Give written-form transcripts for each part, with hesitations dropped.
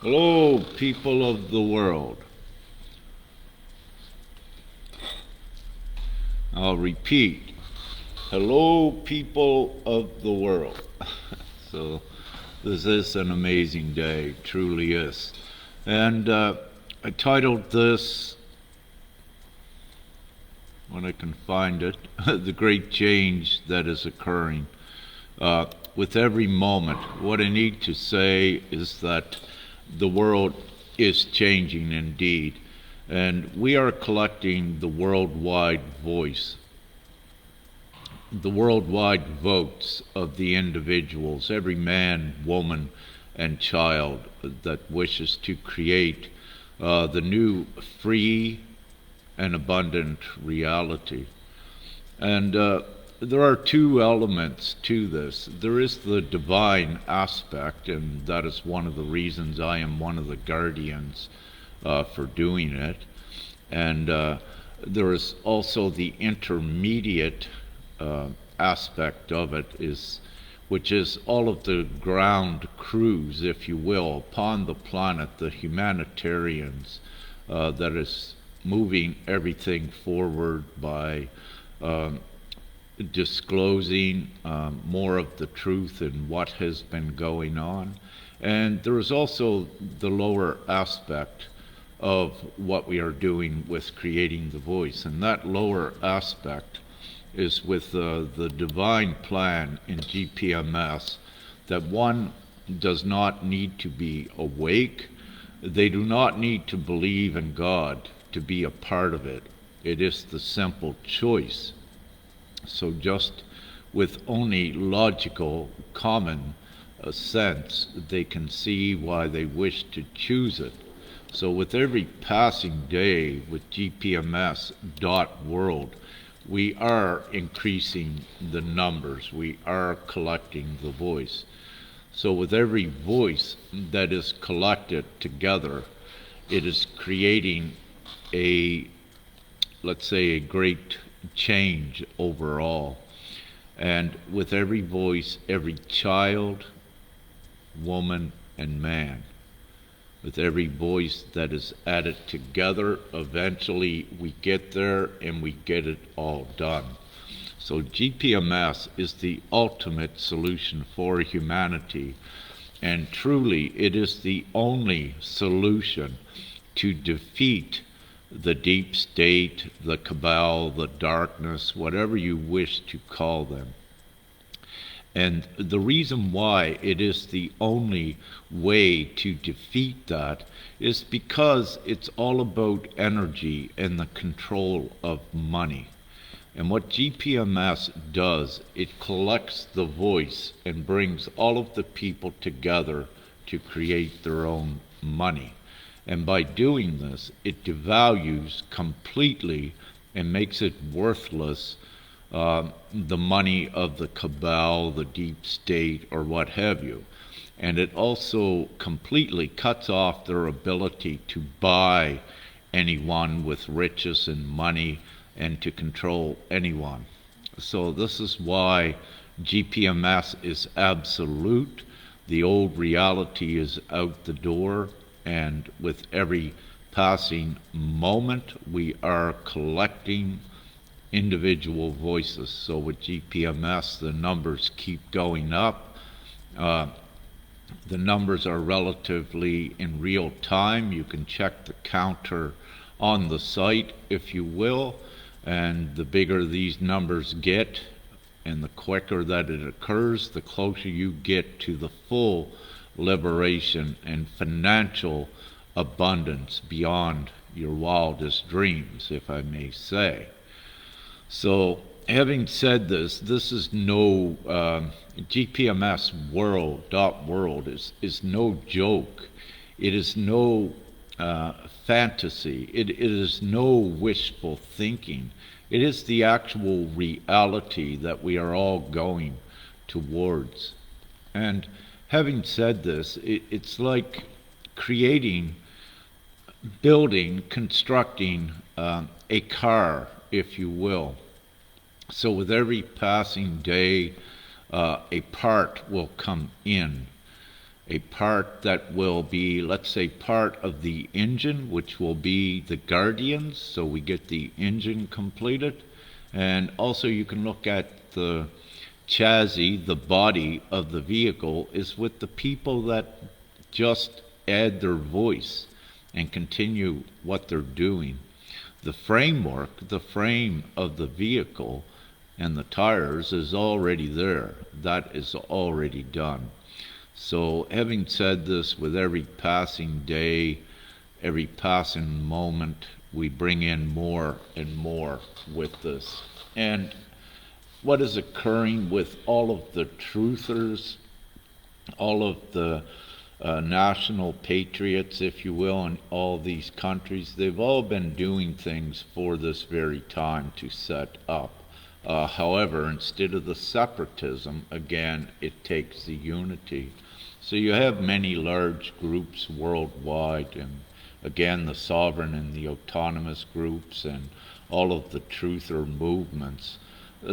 Hello, people of the world. I'll repeat. Hello, people of the world. So, this is an amazing day, truly is. And I titled this, when I can find it, The Great Change That Is Occurring. With every moment, what I need to say is that the world is changing indeed, and we are collecting the worldwide voice, the worldwide votes of the individuals, every man, woman, and child that wishes to create the new free and abundant reality. And there are two elements to this. There is the divine aspect, and that is one of the reasons I am one of the guardians for doing it. And there is also the intermediate aspect of it, which is all of the ground crews, if you will, upon the planet, the humanitarians that is moving everything forward by disclosing more of the truth and what has been going on. And there is also the lower aspect of what we are doing with creating the voice. And that lower aspect is with the divine plan in GPMS, that one does not need to be awake. They do not need to believe in God to be a part of it. It is the simple choice. So just with only logical, common sense, they can see why they wish to choose it. So with every passing day with GPMS .world, we are increasing the numbers. We are collecting the voice. So with every voice that is collected together, it is creating let's say, a great change overall. And with every voice, every child, woman, and man, with every voice that is added together, eventually we get there and we get it all done. So GPMS is the ultimate solution for humanity, and truly it is the only solution to defeat the deep state, the cabal, the darkness, whatever you wish to call them. And the reason why it is the only way to defeat that is because it's all about energy and the control of money. And what GPMS does, it collects the voice and brings all of the people together to create their own money. And by doing this, it devalues completely and makes it worthless the money of the cabal, the deep state, or what have you. And it also completely cuts off their ability to buy anyone with riches and money and to control anyone. So this is why GPMS is absolute. The old reality is out the door, and with every passing moment, we are collecting individual voices. So with GPMS, the numbers keep going up. The numbers are relatively in real time. You can check the counter on the site, if you will, and the bigger these numbers get and the quicker that it occurs, the closer you get to the full liberation and financial abundance beyond your wildest dreams, if I may say. So, having said this, this is no GPMS world is no joke. It is no fantasy. It is no wishful thinking. It is the actual reality that we are all going towards. And having said this, it's like creating, building, constructing a car, if you will. So with every passing day, a part will come in, a part that will be, let's say, part of the engine, which will be the guardians, so we get the engine completed. And also you can look at the chassis, the body of the vehicle, is with the people that just add their voice and continue what they're doing. The framework, the frame of the vehicle and the tires is already there. That is already done. So having said this, with every passing day, every passing moment, we bring in more and more with this. And what is occurring with all of the truthers, all of the national patriots, if you will, in all these countries, they've all been doing things for this very time to set up. However, instead of the separatism, again, it takes the unity. So you have many large groups worldwide, and again, the sovereign and the autonomous groups and all of the truther movements.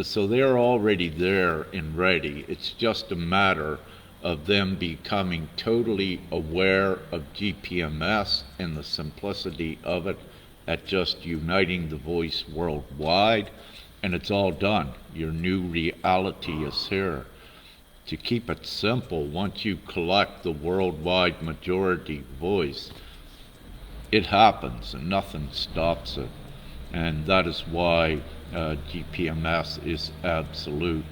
So they're already there and ready. It's just a matter of them becoming totally aware of GPMS and the simplicity of it at just uniting the voice worldwide, and it's all done. Your new reality is here. To keep it simple, once you collect the worldwide majority voice, it happens and nothing stops it. And that is why GPMS is absolute.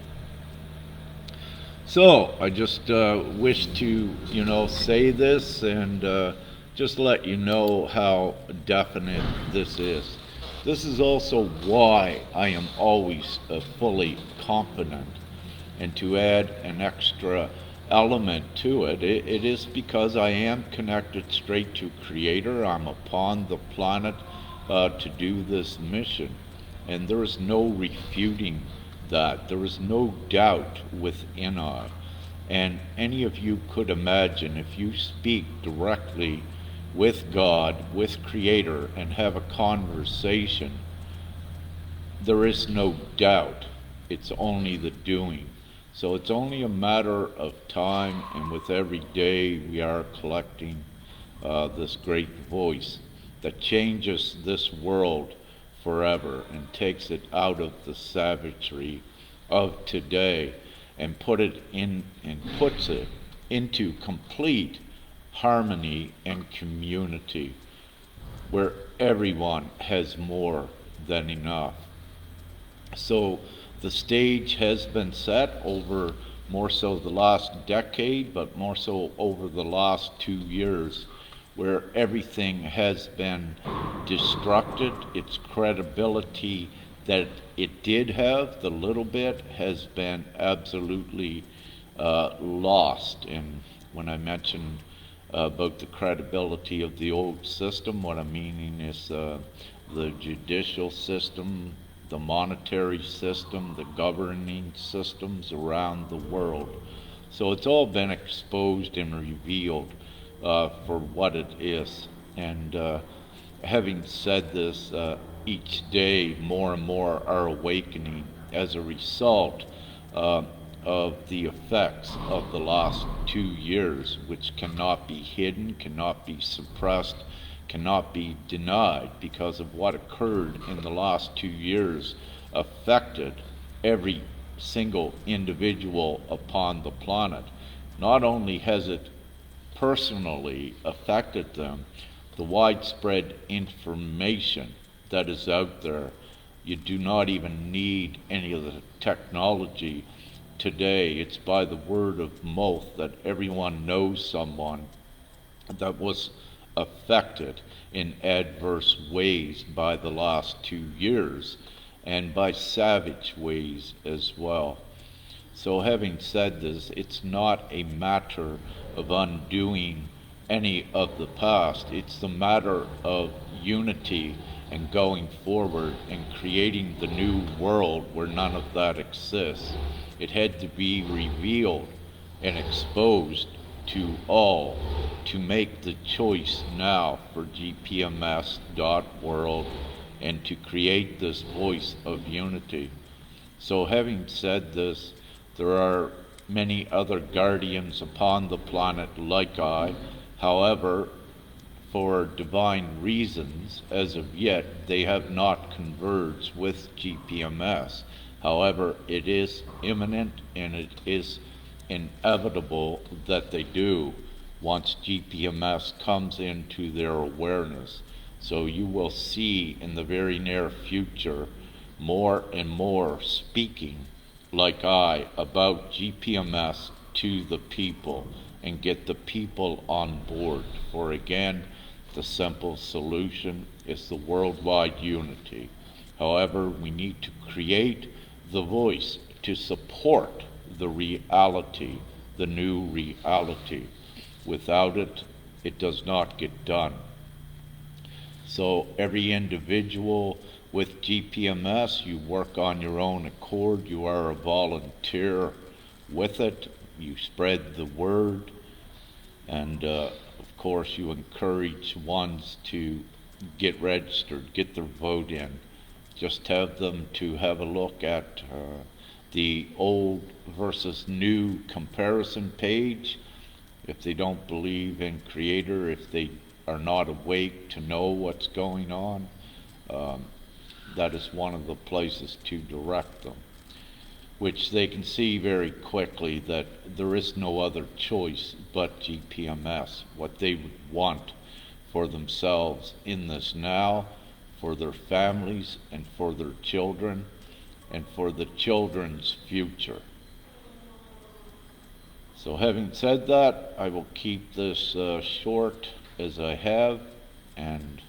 So I just wish to, say this and just let you know how definite this is. This is also why I am always fully confident. And to add an extra element to it, it is because I am connected straight to Creator. I'm upon the planet to do this mission. And there is no refuting that. There is no doubt within I. And any of you could imagine, if you speak directly with God, with Creator, and have a conversation, there is no doubt. It's only the doing. So it's only a matter of time, and with every day we are collecting this great voice that changes this world forever and takes it out of the savagery of today and puts it into complete harmony and community where everyone has more than enough. So the stage has been set over more so the last decade, but more so over the last 2 years, where everything has been destructed. Its credibility that it did have, the little bit, has been absolutely lost. And when I mention about the credibility of the old system, what I'm meaning is the judicial system, the monetary system, the governing systems around the world. So it's all been exposed and revealed for what it is. And having said this, each day more and more are awakening as a result of the effects of the last 2 years, which cannot be hidden, cannot be suppressed, cannot be denied, because of what occurred in the last 2 years affected every single individual upon the planet. Not only has it personally affected them, the widespread information that is out there, you do not even need any of the technology today. It's by the word of mouth that everyone knows someone that was affected in adverse ways by the last 2 years, and by savage ways as well. So having said this, it's not a matter of undoing any of the past. It's the matter of unity and going forward and creating the new world where none of that exists. It had to be revealed and exposed to all to make the choice now for GPMS.world and to create this voice of unity. So having said this, there are many other guardians upon the planet like I. However, for divine reasons, as of yet, they have not converged with GPMS. However, it is imminent and it is inevitable that they do once GPMS comes into their awareness. So you will see in the very near future more and more speaking like I about GPMS to the people and get the people on board. For again, the simple solution is the worldwide unity. However, we need to create the voice to support the reality, the new reality. Without it, it does not get done. So every individual with GPMS, you work on your own accord. You are a volunteer with it. You spread the word. And of course, you encourage ones to get registered, get their vote in. Just have them to have a look at the old versus new comparison page. If they don't believe in Creator, if they are not awake to know what's going on, that is one of the places to direct them, which they can see very quickly that there is no other choice but GPMS, what they would want for themselves in this now, for their families and for their children and for the children's future. So having said that, I will keep this short as I have, and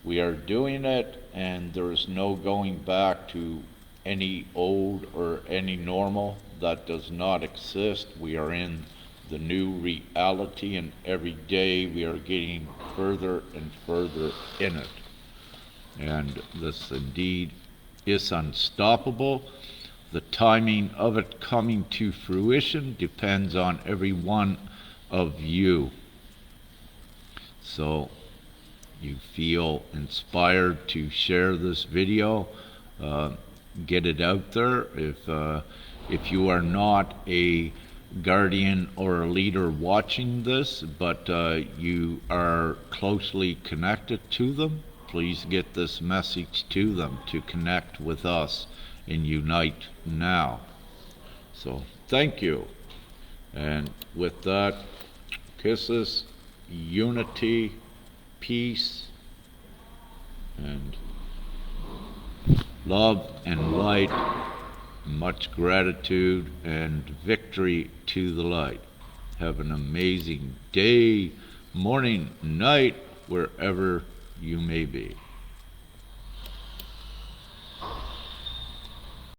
we are doing it, and there is no going back to any old or any normal. That does not exist. We are in the new reality, and every day we are getting further and further in it. And this indeed is unstoppable. The timing of it coming to fruition depends on every one of you. So you feel inspired to share this video, get it out there. If you are not a guardian or a leader watching this, but you are closely connected to them, please get this message to them to connect with us and unite now. So thank you. And with that, kisses, unity, peace, and love and light, much gratitude and victory to the light. Have an amazing day, morning, night, wherever you may be.